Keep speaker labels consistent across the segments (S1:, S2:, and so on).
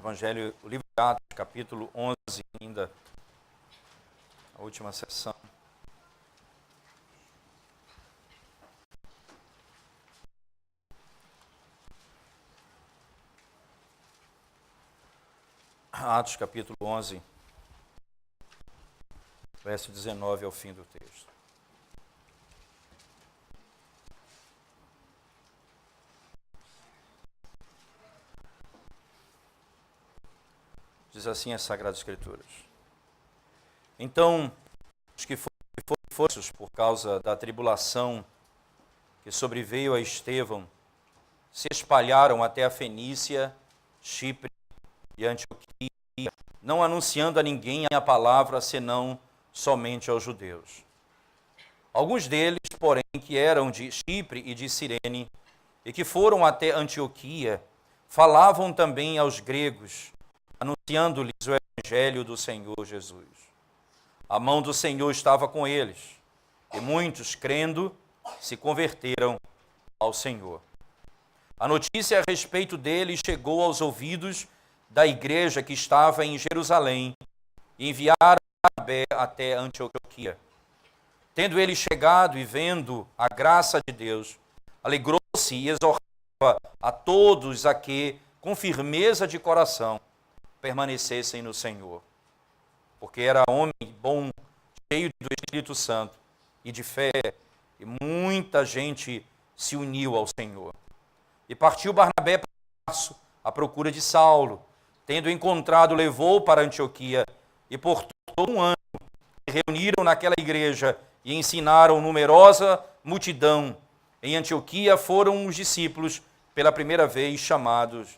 S1: Evangelho, o livro de Atos, capítulo 11, ainda, a última sessão. Atos, capítulo 11, verso 19 ao fim do texto. Diz assim as Sagradas Escrituras. Então, os que foram forços por causa da tribulação que sobreveio a Estevão, se espalharam até a Fenícia, Chipre e Antioquia, não anunciando a ninguém a palavra, senão somente aos judeus. Alguns deles, porém, que eram de Chipre e de Cirene, e que foram até Antioquia, falavam também aos gregos, anunciando-lhes o Evangelho do Senhor Jesus. A mão do Senhor estava com eles, e muitos, crendo, se converteram ao Senhor. A notícia a respeito deles chegou aos ouvidos da igreja que estava em Jerusalém, e enviaram Barnabé até Antioquia. Tendo ele chegado e vendo a graça de Deus, alegrou-se e exortava a todos a que, com firmeza de coração, permanecessem no Senhor. Porque era homem bom, cheio do Espírito Santo e de fé, e muita gente se uniu ao Senhor. E partiu Barnabé para Tarso à procura de Saulo. Tendo encontrado, levou para Antioquia, e por todo um ano se reuniram naquela igreja e ensinaram numerosa multidão. Em Antioquia foram os discípulos pela primeira vez chamados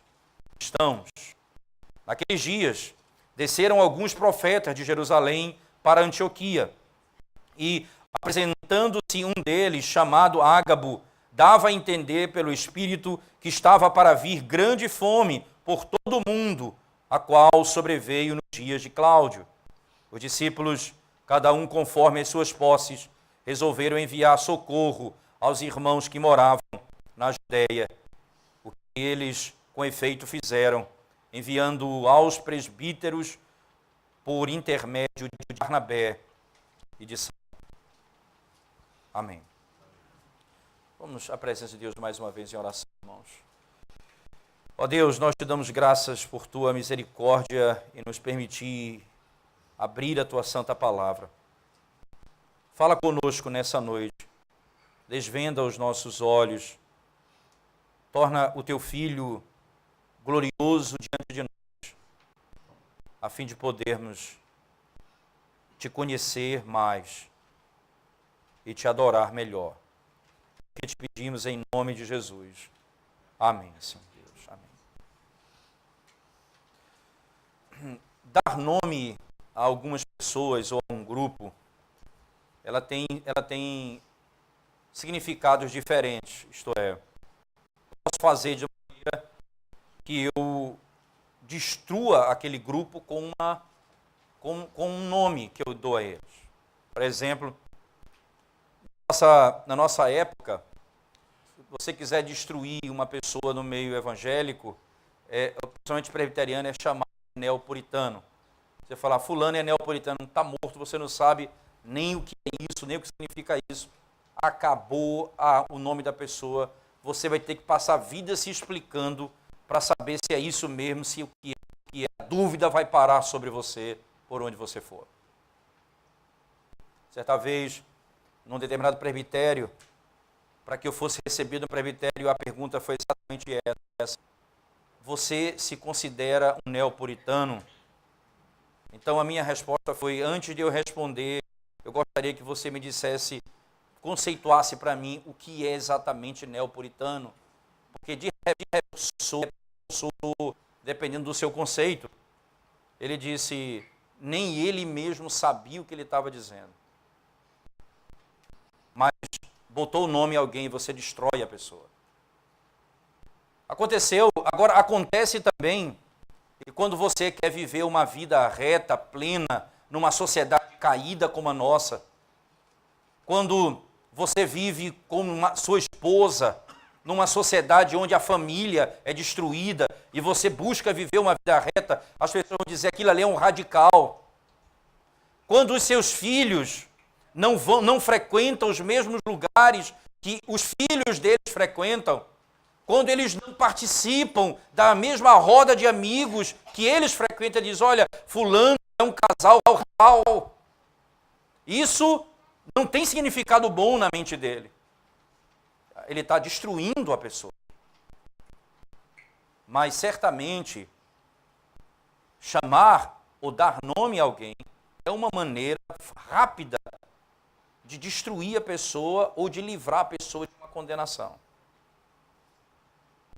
S1: cristãos. Naqueles dias, desceram alguns profetas de Jerusalém para Antioquia, e, apresentando-se um deles, chamado Ágabo, dava a entender pelo Espírito que estava para vir grande fome por todo o mundo, a qual sobreveio nos dias de Cláudio. Os discípulos, cada um conforme as suas posses, resolveram enviar socorro aos irmãos que moravam na Judeia, o que eles, com efeito, fizeram, enviando aos presbíteros por intermédio de Barnabé e de Saulo. Amém. Vamos à presença de Deus mais uma vez em oração, irmãos. Ó Deus, nós te damos graças por tua misericórdia e nos permitir abrir a tua santa palavra. Fala conosco nessa noite, desvenda os nossos olhos, torna o teu Filho glorioso diante de nós, a fim de podermos te conhecer mais e te adorar melhor. Que te pedimos em nome de Jesus. Amém, Senhor Deus. Amém. Dar nome a algumas pessoas ou a um grupo, ela tem significados diferentes. Isto é, posso fazer de maneira que eu destrua aquele grupo com um nome que eu dou a eles. Por exemplo, na nossa época, se você quiser destruir uma pessoa no meio evangélico, principalmente presbiteriano, é chamado de neopuritano. Você falar, fulano é neopuritano, está morto, você não sabe nem o que é isso, nem o que significa isso. Acabou o nome da pessoa, você vai ter que passar a vida se explicando para saber se é isso mesmo, se o que é. A dúvida vai parar sobre você por onde você for. Certa vez, num determinado presbitério, para que eu fosse recebido no presbitério, a pergunta foi exatamente essa. Você se considera um neopuritano? Então a minha resposta foi, antes de eu responder, eu gostaria que você me dissesse, conceituasse para mim o que é exatamente neopuritano. Porque de repente, dependendo do seu conceito, ele disse, nem ele mesmo sabia o que ele estava dizendo. Mas botou o nome em alguém e você destrói a pessoa. Agora acontece também que quando você quer viver uma vida reta, plena, numa sociedade caída como a nossa, quando você vive com sua esposa, numa sociedade onde a família é destruída e você busca viver uma vida reta, as pessoas vão dizer que aquilo ali é um radical. Quando os seus filhos não frequentam os mesmos lugares que os filhos deles frequentam, quando eles não participam da mesma roda de amigos que eles frequentam, diz: olha, fulano é um casal radical. Isso não tem significado bom na mente dele. Ele está destruindo a pessoa. Mas certamente, chamar ou dar nome a alguém é uma maneira rápida de destruir a pessoa ou de livrar a pessoa de uma condenação.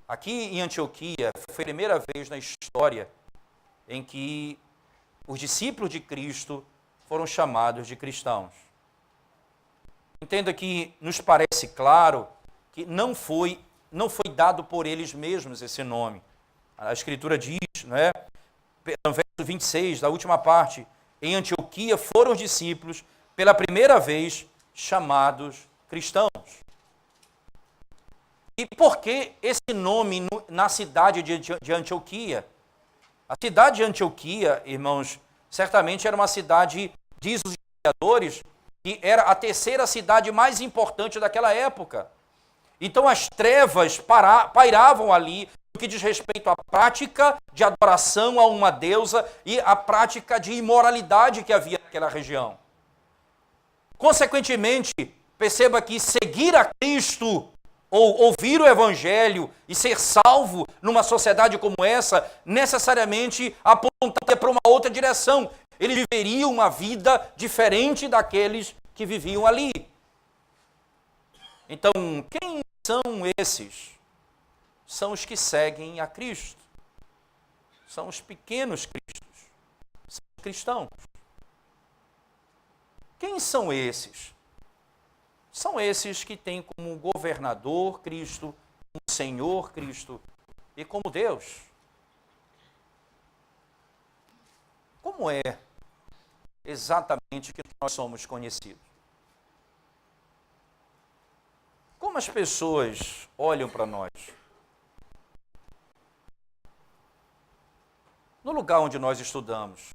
S1: Aqui em Antioquia, foi a primeira vez na história em que os discípulos de Cristo foram chamados de cristãos. Entenda que nos parece claro que não foi dado por eles mesmos esse nome. A Escritura diz, não é? No verso 26, da última parte, em Antioquia foram os discípulos, pela primeira vez, chamados cristãos. E por que esse nome na cidade de Antioquia? A cidade de Antioquia, irmãos, certamente era uma cidade, diz os historiadores, que era a terceira cidade mais importante daquela época. Então as trevas pairavam ali no que diz respeito à prática de adoração a uma deusa e à prática de imoralidade que havia naquela região. Consequentemente, perceba que seguir a Cristo ou ouvir o Evangelho e ser salvo numa sociedade como essa, necessariamente apontaria para uma outra direção. Eles viveriam uma vida diferente daqueles que viviam ali. Então, quem são esses? São os que seguem a Cristo. São os pequenos cristos. São os cristãos. Quem são esses? São esses que têm como governador Cristo, como Senhor Cristo e como Deus. Como é exatamente que nós somos conhecidos? Como as pessoas olham para nós? No lugar onde nós estudamos,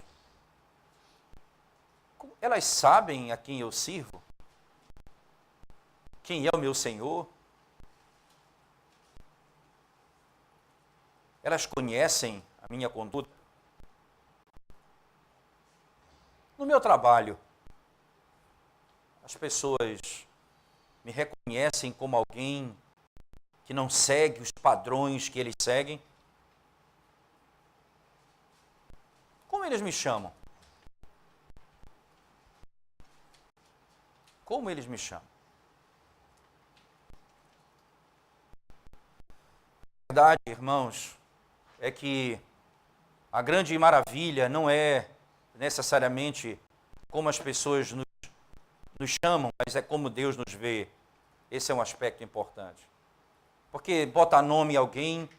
S1: elas sabem a quem eu sirvo? Quem é o meu Senhor? Elas conhecem a minha conduta? No meu trabalho, as pessoas me reconhecem como alguém que não segue os padrões que eles seguem? Como eles me chamam? Como eles me chamam? A verdade, irmãos, é que a grande maravilha não é necessariamente como as pessoas nos chamam, mas é como Deus nos vê. Esse é um aspecto importante. Porque botar nome em alguém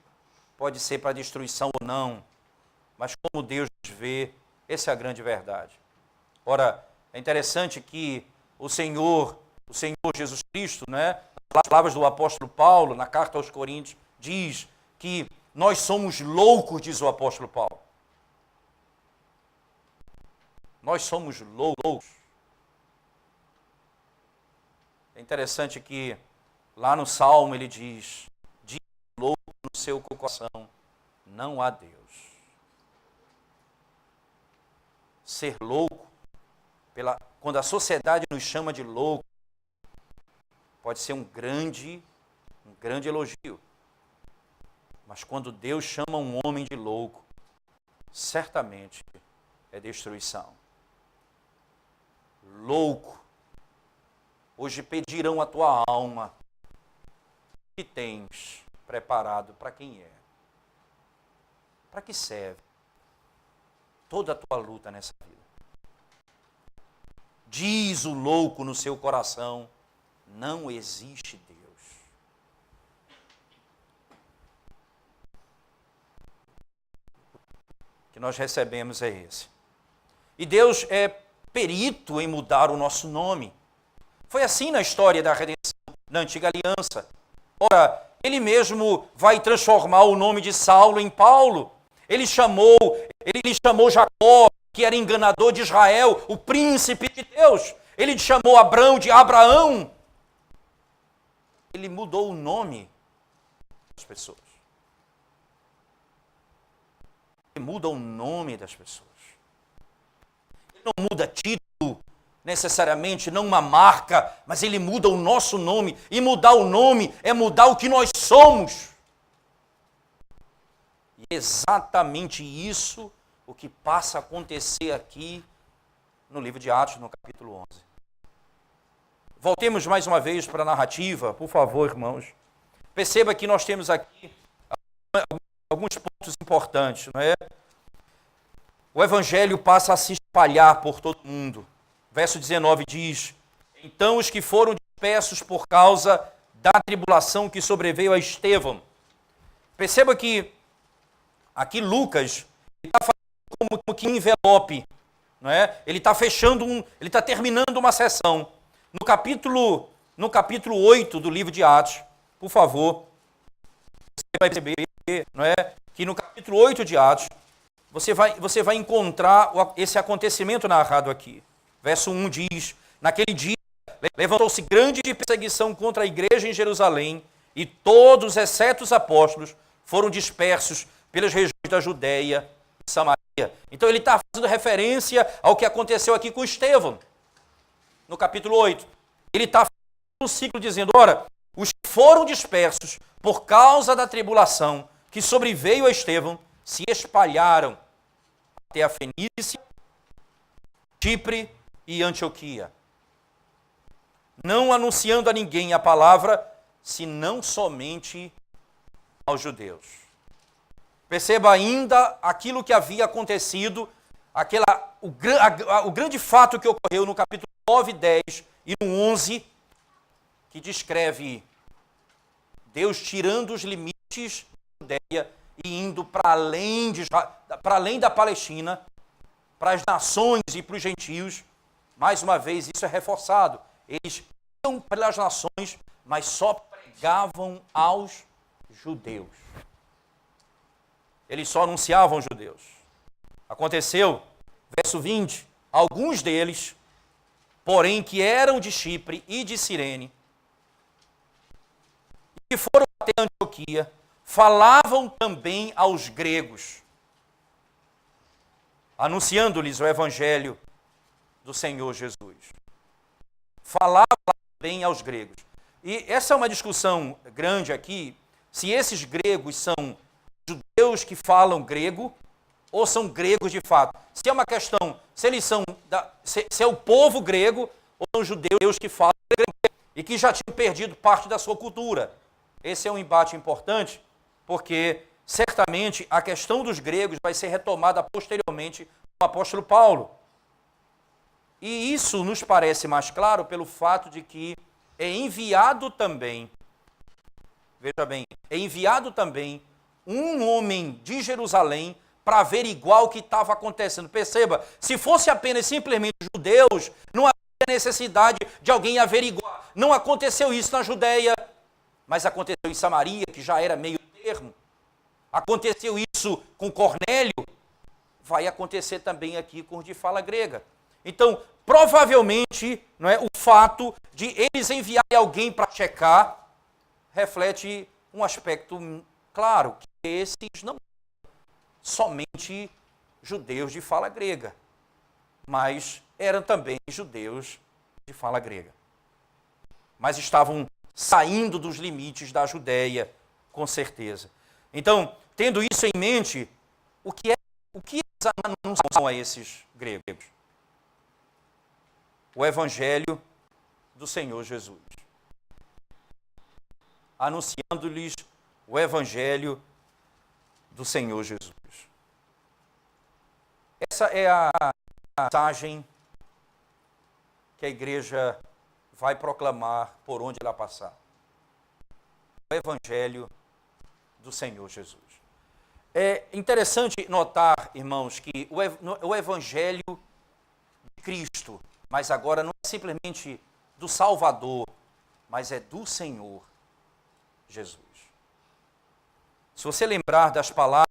S1: pode ser para destruição ou não, mas como Deus nos vê, essa é a grande verdade. Ora, é interessante que o Senhor Jesus Cristo, né, nas palavras do apóstolo Paulo, na carta aos Coríntios, diz que nós somos loucos, diz o apóstolo Paulo. Nós somos loucos. É interessante que lá no Salmo ele diz louco no seu coração, não há Deus. Ser louco, quando a sociedade nos chama de louco, pode ser um grande elogio. Mas quando Deus chama um homem de louco, certamente é destruição. Louco. Hoje pedirão a tua alma. O que tens preparado para quem é? Para que serve toda a tua luta nessa vida? Diz o louco no seu coração, não existe Deus. Que nós recebemos é esse. E Deus é perito em mudar o nosso nome. Foi assim na história da redenção, na antiga aliança. Ora, ele mesmo vai transformar o nome de Saulo em Paulo. Ele lhe chamou Jacó, que era enganador de Israel, o príncipe de Deus. Ele chamou Abrão de Abraão. Ele mudou o nome das pessoas. Ele muda o nome das pessoas. Ele não muda título, necessariamente, não uma marca, mas ele muda o nosso nome. E mudar o nome é mudar o que nós somos. E é exatamente isso o que passa a acontecer aqui no livro de Atos, no capítulo 11. Voltemos mais uma vez para a narrativa, por favor, irmãos. Perceba que nós temos aqui alguns pontos importantes, não é? O evangelho passa a se espalhar por todo mundo. Verso 19 diz: então os que foram dispersos por causa da tribulação que sobreveio a Estevão. Perceba que aqui Lucas está falando como que um envelope, não é? Ele está ele está terminando uma sessão. No capítulo 8 do livro de Atos, por favor, você vai perceber, não é, que no capítulo 8 de Atos, você vai encontrar esse acontecimento narrado aqui. Verso 1 diz: naquele dia levantou-se grande perseguição contra a igreja em Jerusalém, e todos, exceto os apóstolos, foram dispersos pelas regiões da Judéia e Samaria. Então ele está fazendo referência ao que aconteceu aqui com Estevão, no capítulo 8. Ele está no ciclo dizendo: ora, os que foram dispersos por causa da tribulação que sobreveio a Estevão se espalharam até a Fenícia, Chipre e Antioquia, não anunciando a ninguém a palavra, senão somente aos judeus. Perceba ainda aquilo que havia acontecido, o grande fato que ocorreu no capítulo 9, 10 e no 11, que descreve Deus tirando os limites da Judéia e indo para além da Palestina, para as nações e para os gentios. Mais uma vez, isso é reforçado. Eles iam pelas nações, mas só pregavam aos judeus. Eles só anunciavam aos judeus. Aconteceu, verso 20, alguns deles, porém que eram de Chipre e de Cirene, que foram até Antioquia, falavam também aos gregos, anunciando-lhes o evangelho do Senhor Jesus. Falavam também aos gregos. E essa é uma discussão grande aqui, se esses gregos são judeus que falam grego ou são gregos de fato. Se é uma questão, se eles são, se é o povo grego ou são judeus que falam grego e que já tinham perdido parte da sua cultura. Esse é um embate importante, porque certamente a questão dos gregos vai ser retomada posteriormente com o apóstolo Paulo. E isso nos parece mais claro pelo fato de que é enviado também, veja bem, é enviado também um homem de Jerusalém para averiguar o que estava acontecendo. Perceba, se fosse apenas simplesmente judeus, não havia necessidade de alguém averiguar. Não aconteceu isso na Judéia, mas aconteceu em Samaria, que já era meio termo. Aconteceu isso com Cornélio, vai acontecer também aqui com os de fala grega. Então, provavelmente, não é, o fato de eles enviarem alguém para checar reflete um aspecto claro, que esses não somente judeus de fala grega, mas eram também judeus de fala grega. Mas estavam saindo dos limites da Judéia, com certeza. Então, tendo isso em mente, o que eles anunciam a esses gregos? O evangelho do Senhor Jesus. Anunciando-lhes o evangelho do Senhor Jesus. Essa é a mensagem que a igreja vai proclamar por onde ela passar. O evangelho do Senhor Jesus. É interessante notar, irmãos, que o evangelho de Cristo, mas agora não é simplesmente do Salvador, mas é do Senhor Jesus. Se você lembrar das palavras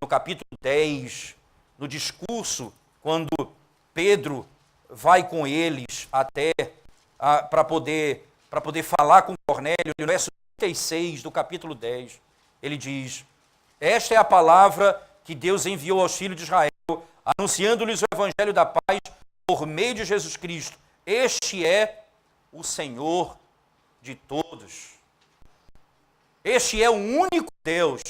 S1: no capítulo 10, no discurso, quando Pedro vai com eles até para poder falar com Cornélio, no verso 36 do capítulo 10, ele diz: esta é a palavra que Deus enviou aos filhos de Israel, anunciando-lhes o evangelho da paz por meio de Jesus Cristo. Este é o Senhor de todos. Este é o único Deus.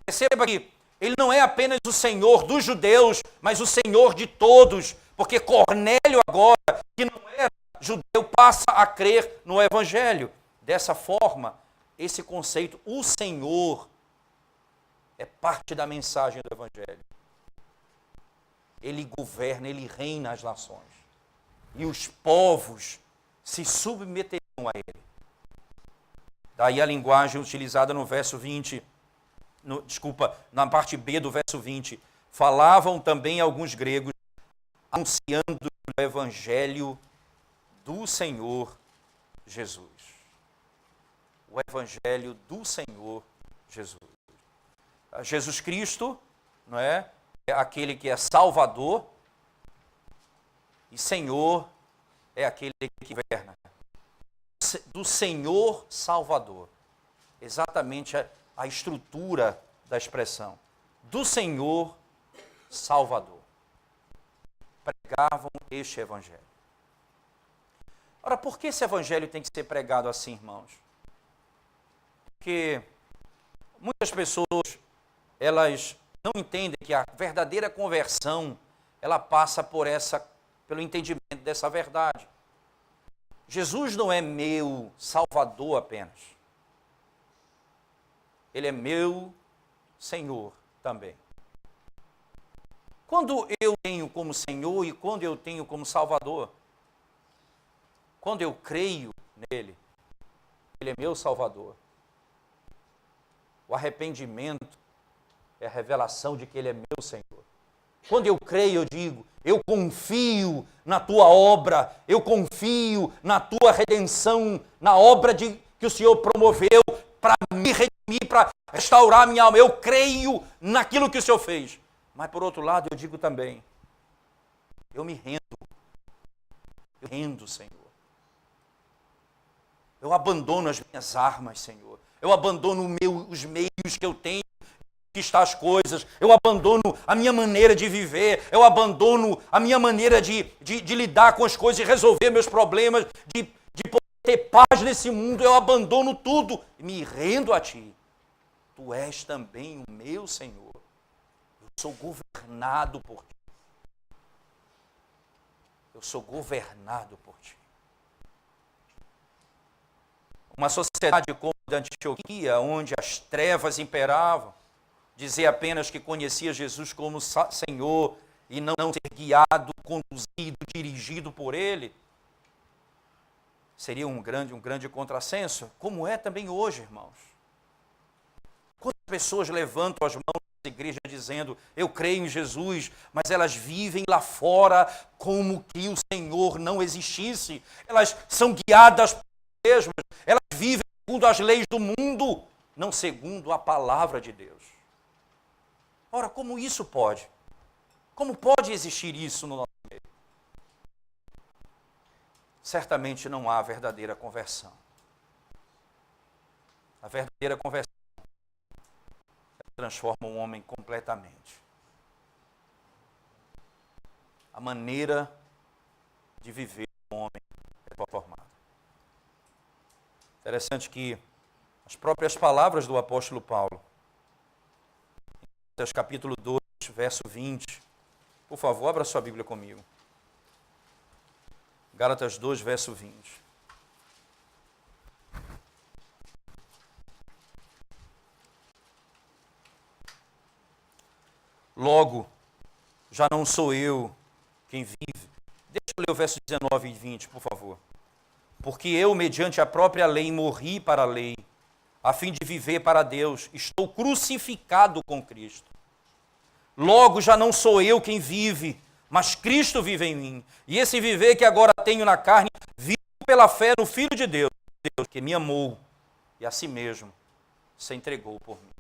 S1: Perceba que ele não é apenas o Senhor dos judeus, mas o Senhor de todos, porque Cornélio agora, que não era judeu, passa a crer no evangelho. Dessa forma, esse conceito, o Senhor, é parte da mensagem do evangelho. Ele governa, ele reina as nações. E os povos se submeterão a ele. Daí a linguagem utilizada no verso 20, na parte B do verso 20. Falavam também alguns gregos, anunciando o evangelho do Senhor Jesus. O evangelho do Senhor Jesus. Jesus Cristo, não é aquele que é Salvador, e Senhor é aquele que governa. Do Senhor Salvador. Exatamente a estrutura da expressão. Do Senhor Salvador. Pregavam este evangelho. Ora, por que esse evangelho tem que ser pregado assim, irmãos? Porque muitas pessoas, elas não entendem que a verdadeira conversão, ela passa pelo entendimento dessa verdade. Jesus não é meu Salvador apenas. Ele é meu Senhor também. Quando eu tenho como Senhor e quando eu tenho como Salvador, quando eu creio nele, ele é meu Salvador. O arrependimento é a revelação de que ele é meu Senhor. Quando eu creio, eu digo, eu confio na tua obra, eu confio na tua redenção, na obra que o Senhor promoveu para me redimir, para restaurar minha alma. Eu creio naquilo que o Senhor fez. Mas, por outro lado, eu digo também, eu me rendo. Eu rendo, Senhor. Eu abandono as minhas armas, Senhor. Eu abandono os meios que eu tenho, conquistar as coisas, eu abandono a minha maneira de viver, eu abandono a minha maneira de lidar com as coisas e resolver meus problemas, de poder ter paz nesse mundo, eu abandono tudo e me rendo a Ti. Tu és também o meu Senhor. Eu sou governado por Ti. Eu sou governado por Ti. Uma sociedade como a da Antioquia, onde as trevas imperavam, dizer apenas que conhecia Jesus como Senhor e não ser guiado, conduzido, dirigido por Ele, seria um grande contrassenso, como é também hoje, irmãos. Quantas pessoas levantam as mãos da igreja dizendo, eu creio em Jesus, mas elas vivem lá fora como que o Senhor não existisse. Elas são guiadas por si mesmas, elas vivem segundo as leis do mundo, não segundo a palavra de Deus. Ora, como isso pode? Como pode existir isso no nosso meio? Certamente não há verdadeira conversão. A verdadeira conversão transforma um homem completamente. A maneira de viver do homem é transformada. Interessante que as próprias palavras do apóstolo Paulo, capítulo 2, verso 20. Por favor, abra sua Bíblia comigo. Gálatas 2, verso 20. Logo, já não sou eu quem vive. Deixa eu ler o verso 19 e 20, por favor. Porque eu, mediante a própria lei, morri para a lei, a fim de viver para Deus. Estou crucificado com Cristo. Logo já não sou eu quem vive, mas Cristo vive em mim. E esse viver que agora tenho na carne, vivo pela fé no Filho de Deus, que me amou e a si mesmo Você entregou por mim.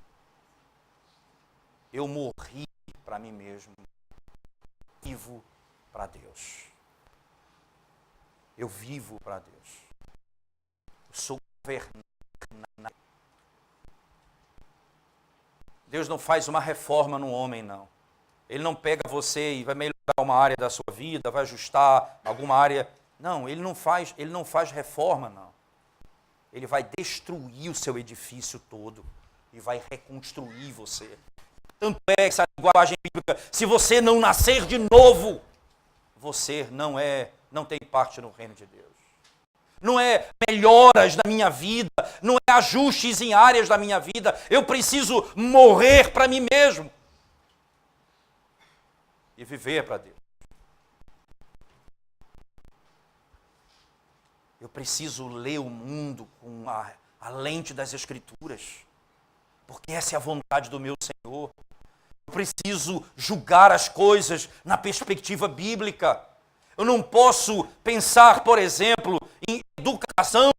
S1: Eu morri para mim mesmo. Vivo para Deus. Eu vivo para Deus. Eu sou governado. Deus não faz uma reforma no homem, não. Ele não pega você e vai melhorar uma área da sua vida, vai ajustar alguma área. Não, ele não faz reforma, não. Ele vai destruir o seu edifício todo e vai reconstruir você. Tanto é que essa linguagem bíblica, se você não nascer de novo, você não tem parte no reino de Deus. Não é melhoras na minha vida, não é ajustes em áreas da minha vida. Eu preciso morrer para mim mesmo e viver para Deus. Eu preciso ler o mundo com a lente das Escrituras, porque essa é a vontade do meu Senhor. Eu preciso julgar as coisas na perspectiva bíblica. Eu não posso pensar, por exemplo, em educação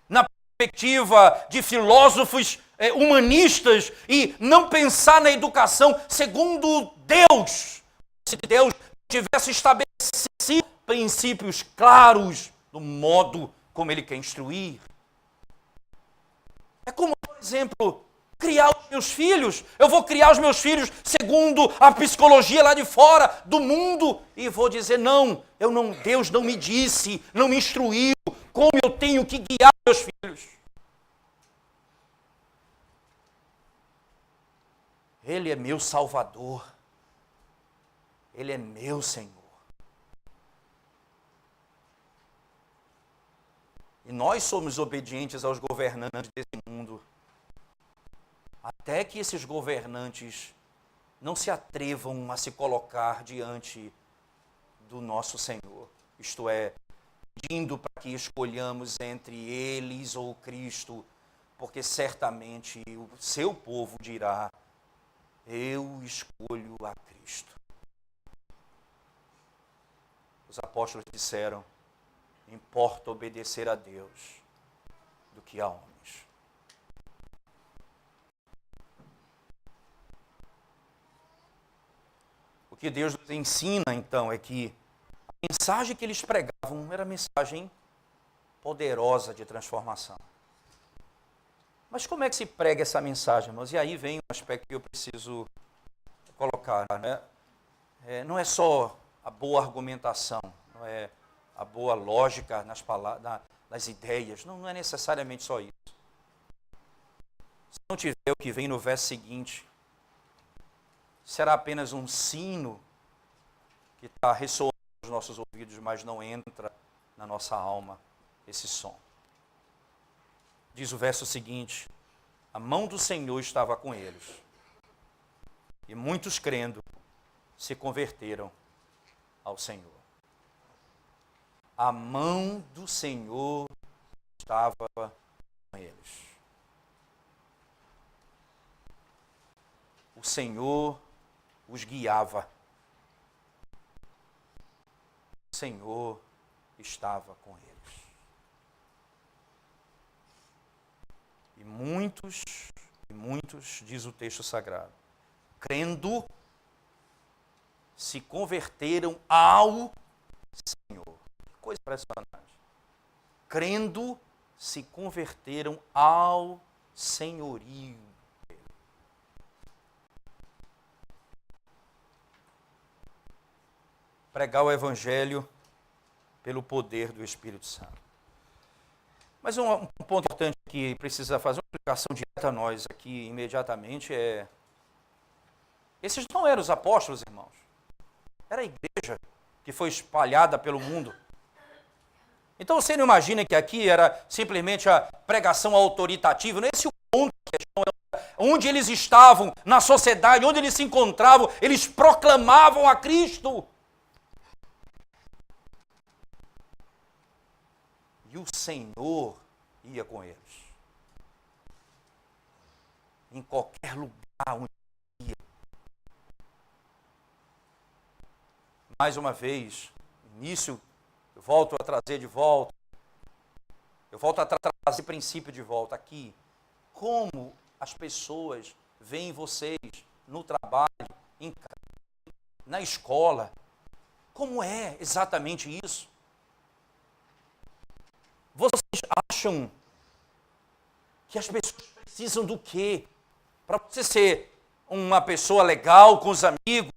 S1: na perspectiva de filósofos humanistas e não pensar na educação segundo Deus. Se Deus tivesse estabelecido princípios claros do modo como Ele quer instruir. É como, por exemplo, criar os meus filhos. Eu vou criar os meus filhos segundo a psicologia lá de fora, do mundo, e vou dizer, Deus não me disse, não me instruiu como eu tenho que guiar meus filhos. Ele é meu Salvador. Ele é meu Senhor. E nós somos obedientes aos governantes desse mundo. Até que esses governantes não se atrevam a se colocar diante do nosso Senhor. Isto é, pedindo para que escolhamos entre eles ou Cristo, porque certamente o seu povo dirá, eu escolho a Cristo. Os apóstolos disseram, importa obedecer a Deus do que a homens. O que Deus nos ensina, então, é que a mensagem que eles pregavam era mensagem poderosa de transformação. Mas como é que se prega essa mensagem, irmãos? E aí vem um aspecto que eu preciso colocar, né? Não é só a boa argumentação, não é a boa lógica nas ideias. Não é necessariamente só isso. Se não tiver o que vem no verso seguinte, será apenas um sino que está ressoando nos nossos ouvidos, mas não entra na nossa alma esse som. Diz o verso seguinte, a mão do Senhor estava com eles, e muitos crendo se converteram ao Senhor. A mão do Senhor estava com eles. O Senhor os guiava. O Senhor estava com eles. E muitos, diz o texto sagrado, crendo, se converteram ao Senhor. Que coisa impressionante. Crendo, se converteram ao senhorio dele. Pregar o Evangelho pelo poder do Espírito Santo. Mas um ponto importante que precisa fazer uma aplicação direta a nós aqui imediatamente é... Esses não eram os apóstolos, irmãos. Era a igreja que foi espalhada pelo mundo. Então você não imagina que aqui era simplesmente a pregação autoritativa. Não é esse o ponto da questão. Onde eles estavam, na sociedade, onde eles se encontravam, eles proclamavam a Cristo. E o Senhor ia com eles. Em qualquer lugar onde ia. Mais uma vez, início, eu volto a trazer de volta. Eu volto a trazer esse princípio de volta aqui. Como as pessoas veem vocês no trabalho, na escola? Como é exatamente isso? Vocês acham que as pessoas precisam do quê? Para você ser uma pessoa legal com os amigos,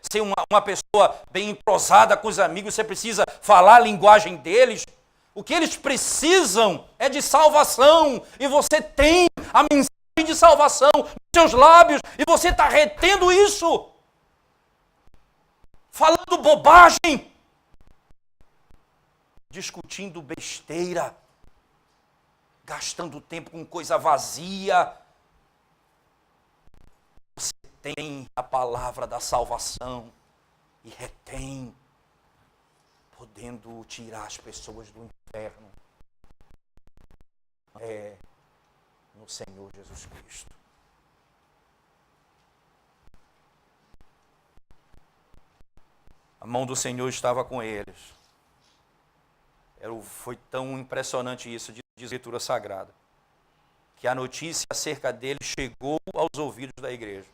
S1: ser uma pessoa bem entrosada com os amigos, você precisa falar a linguagem deles. O que eles precisam é de salvação, e você tem a mensagem de salvação nos seus lábios, e você está retendo isso, falando bobagem, discutindo besteira, gastando tempo com coisa vazia. Você tem a palavra da salvação e retém, podendo tirar as pessoas do inferno. É no Senhor Jesus Cristo. A mão do Senhor estava com eles. Foi tão impressionante isso, diz a Escritura Sagrada, que a notícia acerca dele chegou aos ouvidos da igreja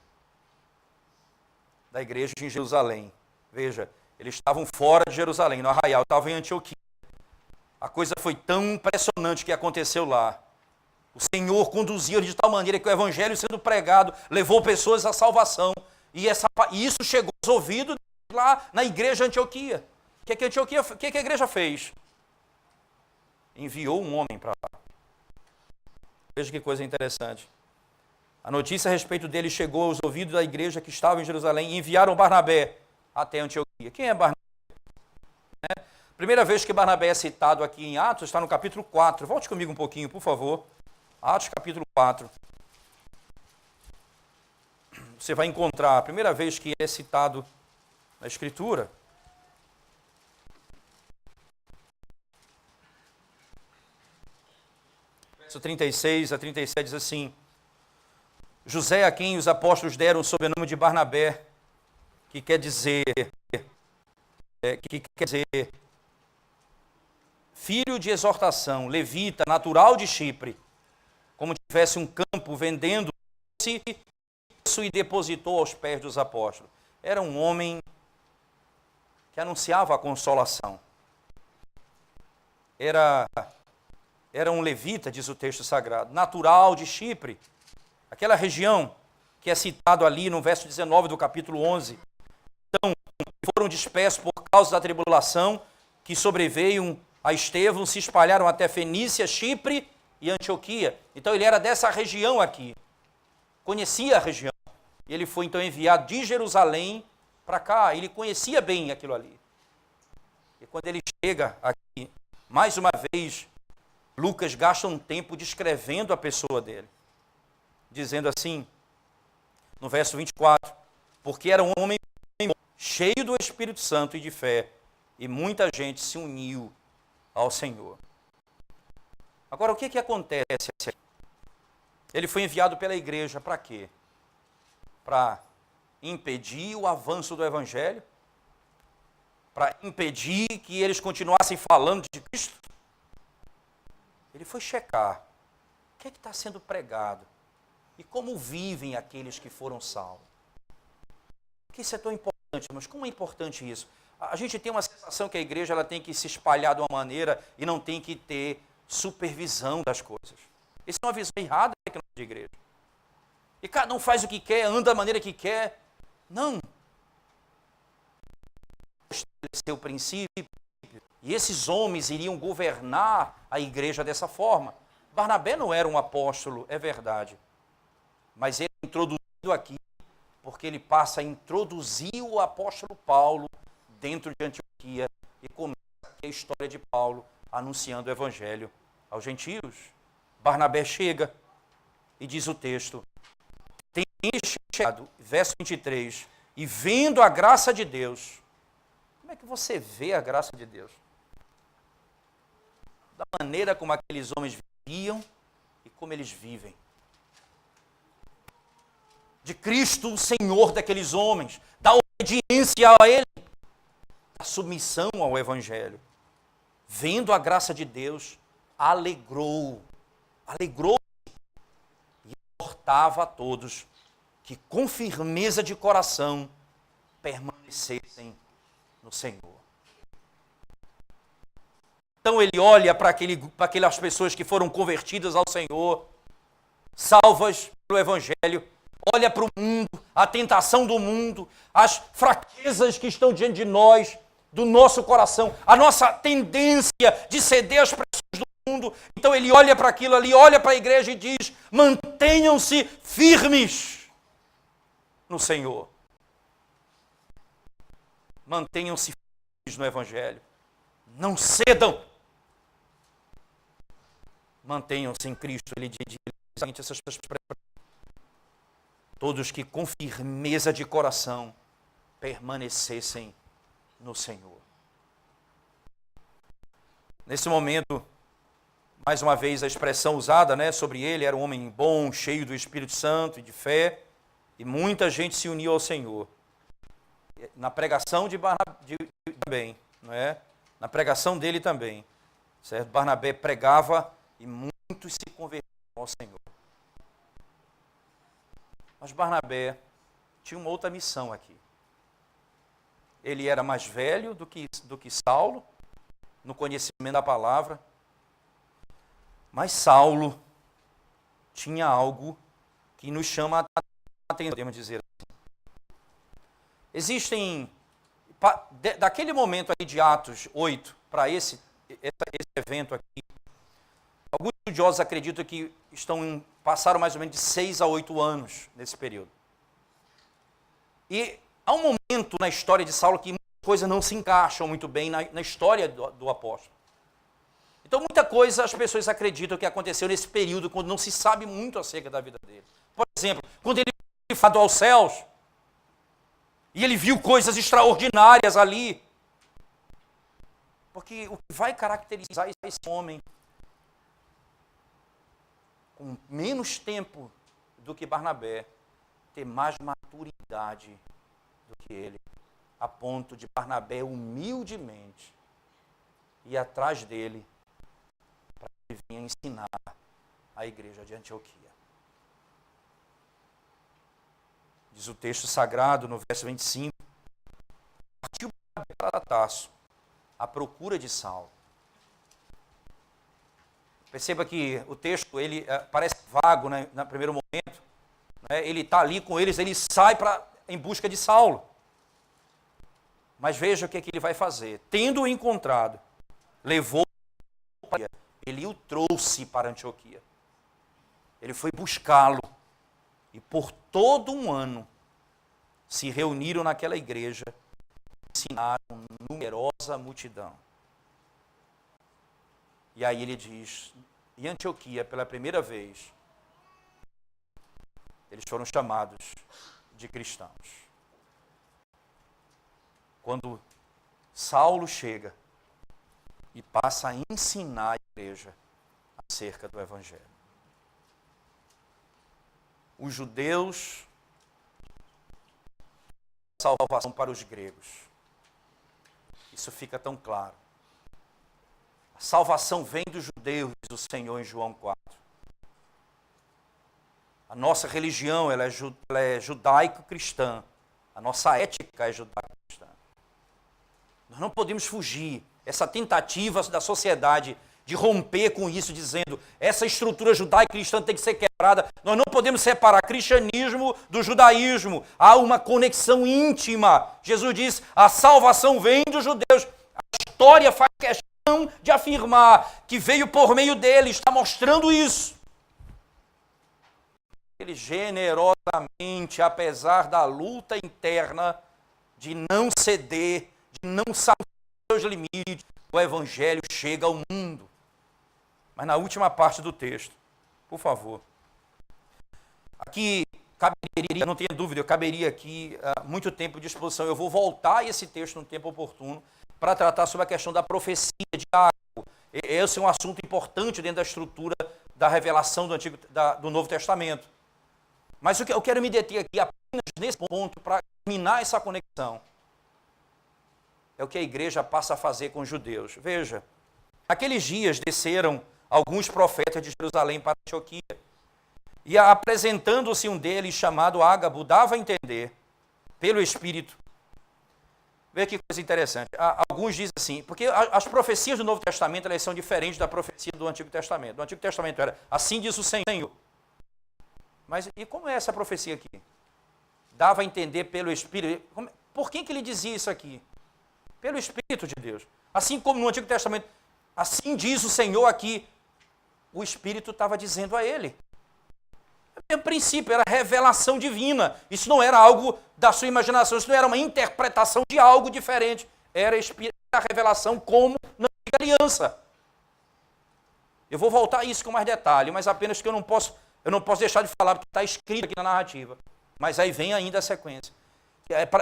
S1: em Jerusalém. Veja, eles estavam fora de Jerusalém, no arraial, estavam em Antioquia. A coisa foi tão impressionante que aconteceu lá. O Senhor conduziu de tal maneira que o evangelho sendo pregado levou pessoas à salvação. E isso chegou aos ouvidos lá na igreja de Antioquia. O que a igreja fez? Enviou um homem para lá. Veja que coisa interessante. A notícia a respeito dele chegou aos ouvidos da igreja que estava em Jerusalém e enviaram Barnabé até Antioquia. Quem é Barnabé? Primeira vez que Barnabé é citado aqui em Atos está no capítulo 4. Volte comigo um pouquinho, por favor. Atos capítulo 4. Você vai encontrar a primeira vez que é citado na Escritura. Verso 36 a 37 diz assim: José, a quem os apóstolos deram o sobrenome de Barnabé, que quer dizer filho de exortação, levita, natural de Chipre, como tivesse um campo, vendendo-se isso e depositou aos pés dos apóstolos. Era um homem que anunciava a consolação. Era um levita, diz o texto sagrado, natural de Chipre, aquela região que é citado ali no verso 19 do capítulo 11. Então, foram dispersos por causa da tribulação que sobreveio a Estevão, se espalharam até Fenícia, Chipre e Antioquia. Então, ele era dessa região aqui, conhecia a região. E ele foi, então, enviado de Jerusalém para cá. Ele conhecia bem aquilo ali. E quando ele chega aqui, mais uma vez, Lucas gasta um tempo descrevendo a pessoa dele, dizendo assim, no verso 24, porque era um homem cheio do Espírito Santo e de fé, e muita gente se uniu ao Senhor. Agora, o que acontece aqui? Ele foi enviado pela igreja para quê? Para impedir o avanço do Evangelho? Para impedir que eles continuassem falando de Cristo? Ele foi checar o que está sendo pregado e como vivem aqueles que foram salvos. Por que isso é tão importante, mas como é importante isso? A gente tem uma sensação que a igreja ela tem que se espalhar de uma maneira e não tem que ter supervisão das coisas. Isso é uma visão errada da igreja. E cada um faz o que quer, anda da maneira que quer. Não. Estabeleceu o princípio. E esses homens iriam governar a igreja dessa forma. Barnabé não era um apóstolo, é verdade. Mas ele é introduzido aqui porque ele passa a introduzir o apóstolo Paulo dentro de Antioquia e começa a história de Paulo anunciando o evangelho aos gentios. Barnabé chega e diz o texto, tem chegado, verso 23, e vendo a graça de Deus. Como é que você vê a graça de Deus? Da maneira como aqueles homens viviam e como eles vivem. De Cristo, o Senhor daqueles homens, da obediência a Ele, da submissão ao Evangelho. Vendo a graça de Deus, alegrou-se e exortava exortava a todos que com firmeza de coração permanecessem no Senhor. Então ele olha para aquelas pessoas que foram convertidas ao Senhor, salvas pelo Evangelho, olha para o mundo, a tentação do mundo, as fraquezas que estão diante de nós, do nosso coração, a nossa tendência de ceder às pressões do mundo. Então ele olha para aquilo ali, olha para a igreja e diz: mantenham-se firmes no Senhor. Mantenham-se firmes no Evangelho. Não cedam. Mantenham-se em Cristo. Ele diz essas pessoas: todos que com firmeza de coração permanecessem no Senhor. Nesse momento, mais uma vez a expressão usada, sobre ele, era um homem bom, cheio do Espírito Santo e de fé, e muita gente se uniu ao Senhor. Na pregação de Barnabé também, não é? Na pregação dele também, certo? Barnabé pregava e muitos se convertiam ao Senhor. Mas Barnabé tinha uma outra missão aqui. Ele era mais velho do que Saulo, no conhecimento da palavra. Mas Saulo tinha algo que nos chama a atenção, podemos dizer assim. Existem, daquele momento aí de Atos 8 para esse evento aqui, alguns estudiosos acreditam que passaram mais ou menos de 6 a 8 anos nesse período. E há um momento na história de Saulo que muitas coisas não se encaixam muito bem na história do apóstolo. Então, muita coisa as pessoas acreditam que aconteceu nesse período, quando não se sabe muito acerca da vida dele. Por exemplo, quando ele foi aos céus, e ele viu coisas extraordinárias ali. Porque o que vai caracterizar esse homem, com menos tempo do que Barnabé, ter mais maturidade do que ele, a ponto de Barnabé humildemente ir atrás dele para que ele vinha ensinar a igreja de Antioquia. Diz o texto sagrado no verso 25: partiu para Tarso à procura de Saulo. Perceba que o texto ele parece vago, né, no primeiro momento. Ele está ali com eles, ele sai em busca de Saulo. Mas veja o que ele vai fazer. Tendo-o encontrado, levou para ele o trouxe para Antioquia. Ele foi buscá-lo. E por todo um ano se reuniram naquela igreja e ensinaram numerosa multidão. E aí ele diz, em Antioquia, pela primeira vez, eles foram chamados de cristãos. Quando Saulo chega e passa a ensinar a igreja acerca do Evangelho. Os judeus, salvação para os gregos. Isso fica tão claro. A salvação vem dos judeus, diz o Senhor em João 4. A nossa religião ela é judaico-cristã. A nossa ética é judaico-cristã. Nós não podemos fugir. Essa tentativa da sociedade de romper com isso, dizendo essa estrutura judaico-cristã tem que ser quebrada. Nós não podemos separar cristianismo do judaísmo. Há uma conexão íntima. Jesus diz, a salvação vem dos judeus. A história faz questão de afirmar que veio por meio dele, está mostrando isso. Ele generosamente, apesar da luta interna, de não ceder, de não saber os seus limites, o Evangelho chega ao mundo. Mas na última parte do texto, por favor. Aqui caberia, não tenha dúvida, eu caberia aqui muito tempo de exposição. Eu vou voltar a esse texto no tempo oportuno para tratar sobre a questão da profecia de Ágabo. Esse é um assunto importante dentro da estrutura da revelação do Novo Testamento. Mas eu quero me deter aqui apenas nesse ponto para terminar essa conexão. É o que a igreja passa a fazer com os judeus. E apresentando-se um deles, chamado Ágabo, dava a entender, pelo Espírito. Veja que coisa interessante. Alguns dizem assim, porque as profecias do Novo Testamento elas são diferentes da profecia do Antigo Testamento. Do Antigo Testamento era, assim diz o Senhor. Mas e como é essa profecia aqui? Dava a entender pelo Espírito. Por que ele dizia isso aqui? Pelo Espírito de Deus. Assim como no Antigo Testamento, assim diz o Senhor aqui, o Espírito estava dizendo a ele. O princípio era revelação divina. Isso não era algo da sua imaginação, isso não era uma interpretação de algo diferente. Era a revelação como na aliança. Eu vou voltar a isso com mais detalhe, mas apenas que eu não posso deixar de falar, porque está escrito aqui na narrativa. Mas aí vem ainda a sequência.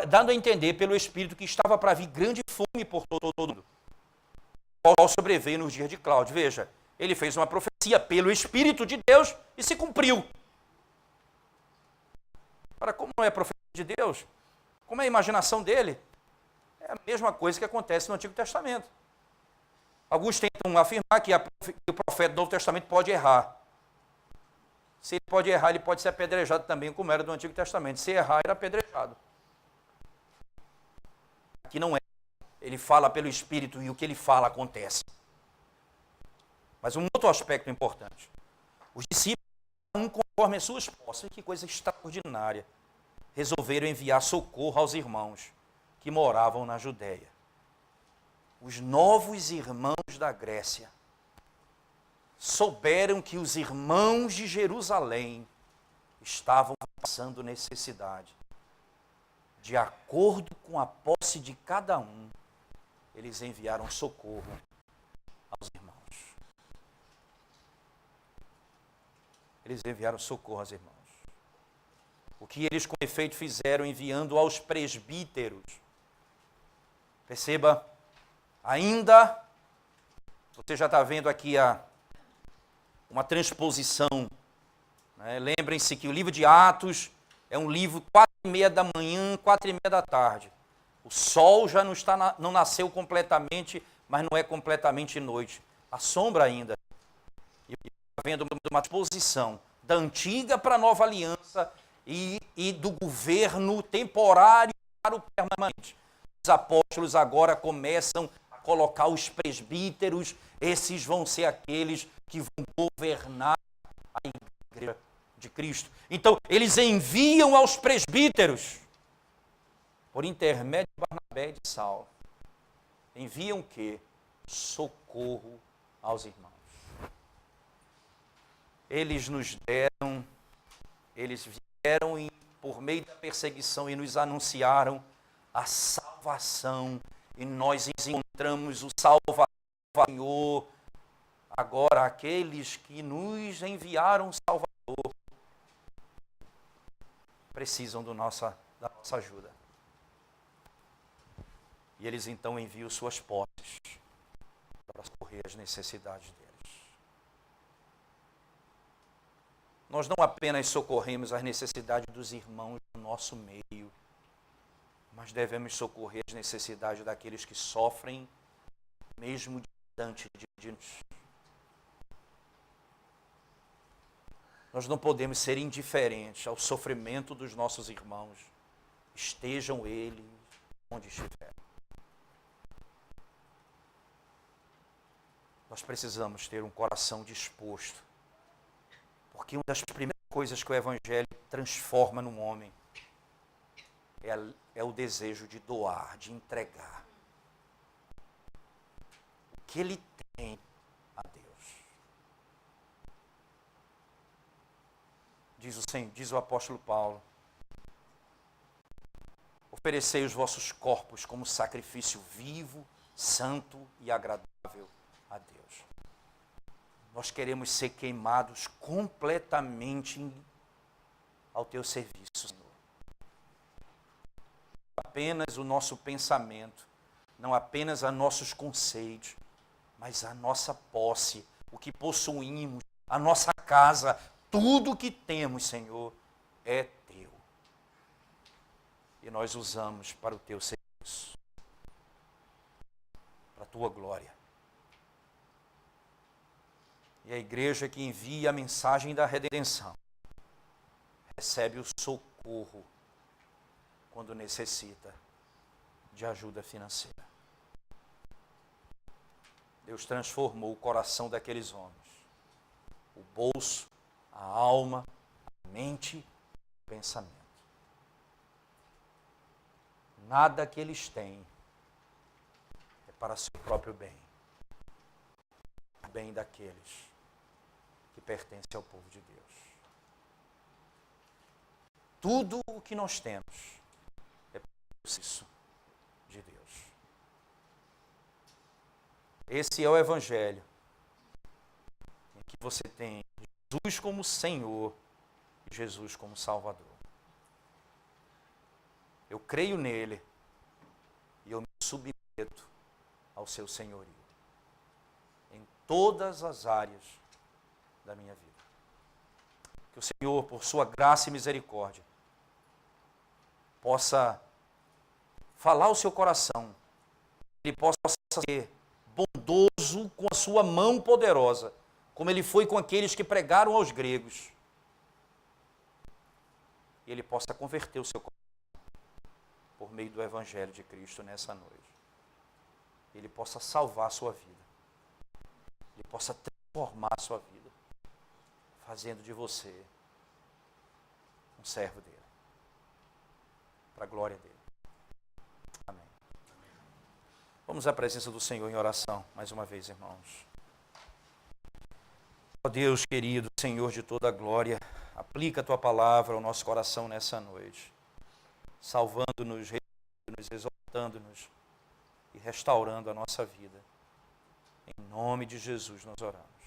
S1: Dando a entender pelo Espírito que estava para vir grande fome por todo mundo. Qual sobreveio nos dias de Cláudio. Veja, ele fez uma profecia pelo Espírito de Deus e se cumpriu. Agora, como não é profecia de Deus, como é a imaginação dele, é a mesma coisa que acontece no Antigo Testamento. Alguns tentam afirmar que o profeta do Novo Testamento pode errar. Se ele pode errar, ele pode ser apedrejado também, como era do Antigo Testamento. Se errar, era apedrejado. Aqui não é. Ele fala pelo Espírito e o que ele fala acontece. Mas um outro aspecto importante. Os discípulos, conforme as suas posses, que coisa extraordinária, resolveram enviar socorro aos irmãos que moravam na Judéia. Os novos irmãos da Grécia souberam que os irmãos de Jerusalém estavam passando necessidade. De acordo com a posse de cada um, eles enviaram socorro aos irmãos. Eles enviaram socorro aos irmãos. O que eles com efeito fizeram enviando aos presbíteros. Perceba, ainda, você já está vendo aqui uma transposição. Né? Lembrem-se que o livro de Atos é um livro 4:30 da manhã, 4:30 da tarde. O sol já não nasceu completamente, mas não é completamente noite. A sombra ainda. E está vendo uma transposição da antiga para a nova aliança e do governo temporário para o permanente. Os apóstolos agora começam a colocar os presbíteros, esses vão ser aqueles que vão governar a igreja de Cristo. Então, eles enviam aos presbíteros, por intermédio de Barnabé e de Saulo, enviam o quê? Socorro aos irmãos. Eles nos deram, eles vieram por meio da perseguição e nos anunciaram a salvação, e nós encontramos o Salvador, Senhor. Agora, aqueles que nos enviaram o Salvador precisam da nossa ajuda. E eles então enviam suas posses para socorrer as necessidades deles. Nós não apenas socorremos as necessidades dos irmãos do nosso meio, mas devemos socorrer as necessidades daqueles que sofrem, mesmo distante de nós. Nós não podemos ser indiferentes ao sofrimento dos nossos irmãos, estejam eles onde estiverem. Nós precisamos ter um coração disposto, porque uma das primeiras coisas que o Evangelho transforma num homem é o desejo de doar, de entregar o que ele tem a Deus. Diz o apóstolo Paulo: oferecei os vossos corpos como sacrifício vivo, santo e agradável a Deus. Nós queremos ser queimados completamente ao teu serviço, Senhor. Apenas o nosso pensamento, não apenas a nossos conceitos, mas a nossa posse, o que possuímos, a nossa casa, tudo o que temos, Senhor, é teu. E nós usamos para o teu serviço, para a tua glória. E a igreja que envia a mensagem da redenção recebe o socorro quando necessita de ajuda financeira. Deus transformou o coração daqueles homens, o bolso, a alma, a mente, o pensamento. Nada que eles têm é para seu próprio bem, o bem daqueles que pertencem ao povo de Deus. Tudo o que nós temos é para o serviço de Deus. Esse é o Evangelho, em que você tem Jesus como Senhor e Jesus como Salvador. Eu creio nele e eu me submeto ao seu senhorio em todas as áreas da minha vida. Que o Senhor, por sua graça e misericórdia, possa falar ao seu coração, ele possa ser bondoso com a sua mão poderosa, como ele foi com aqueles que pregaram aos gregos. E ele possa converter o seu coração por meio do Evangelho de Cristo nessa noite. Ele possa salvar a sua vida. Ele possa transformar a sua vida, fazendo de você um servo dele, para a glória dele. Amém. Vamos à presença do Senhor em oração, mais uma vez, irmãos. Ó Deus querido, Senhor de toda a glória, aplica a tua palavra ao nosso coração nessa noite, salvando-nos, exaltando-nos e restaurando a nossa vida. Em nome de Jesus nós oramos.